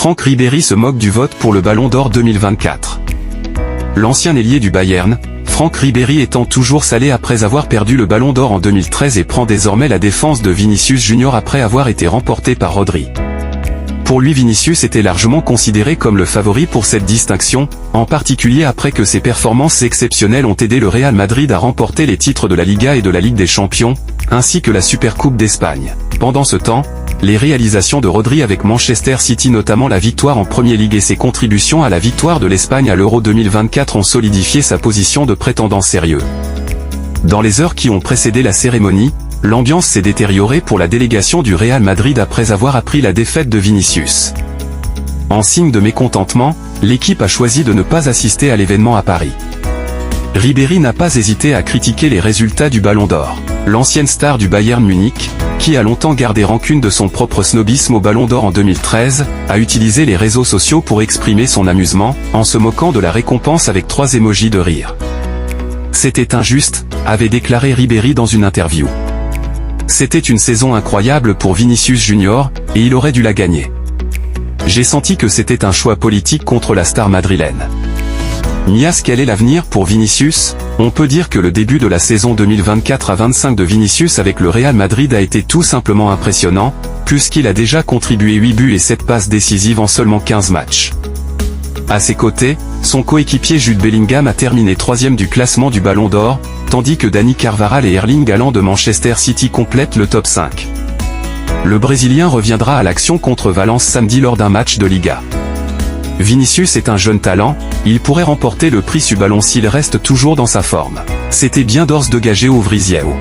Franck Ribéry se moque du vote pour le Ballon d'Or 2024. L'ancien ailier du Bayern, Franck Ribéry étant toujours salé après avoir perdu le Ballon d'Or en 2013 et prend désormais la défense de Vinicius Junior après avoir été remporté par Rodri. Pour lui, Vinicius était largement considéré comme le favori pour cette distinction, en particulier après que ses performances exceptionnelles ont aidé le Real Madrid à remporter les titres de la Liga et de la Ligue des Champions, ainsi que la Supercoupe d'Espagne. Pendant ce temps, les réalisations de Rodri avec Manchester City, notamment la victoire en Premier League et ses contributions à la victoire de l'Espagne à l'Euro 2024, ont solidifié sa position de prétendant sérieux. Dans les heures qui ont précédé la cérémonie, l'ambiance s'est détériorée pour la délégation du Real Madrid après avoir appris la défaite de Vinicius. En signe de mécontentement, l'équipe a choisi de ne pas assister à l'événement à Paris. Ribéry n'a pas hésité à critiquer les résultats du Ballon d'Or. L'ancienne star du Bayern Munich, qui a longtemps gardé rancune de son propre snobisme au Ballon d'Or en 2013, a utilisé les réseaux sociaux pour exprimer son amusement, en se moquant de la récompense avec 3 émojis de rire. C'était injuste, avait déclaré Ribéry dans une interview. C'était une saison incroyable pour Vinicius Junior, et il aurait dû la gagner. J'ai senti que c'était un choix politique contre la star madrilène. Nias, quel est l'avenir pour Vinicius? On peut dire que le début de la saison 2024 à 25 de Vinicius avec le Real Madrid a été tout simplement impressionnant, puisqu'il a déjà contribué 8 buts et 7 passes décisives en seulement 15 matchs. À ses côtés, son coéquipier Jude Bellingham a terminé 3e du classement du Ballon d'Or, tandis que Dani Carvajal et Erling Haaland de Manchester City complètent le top 5. Le Brésilien reviendra à l'action contre Valence samedi lors d'un match de Liga. Vinicius est un jeune talent, il pourrait remporter le prix du Ballon s'il reste toujours dans sa forme. C'était bien d'ores de gagé au Vrisieo.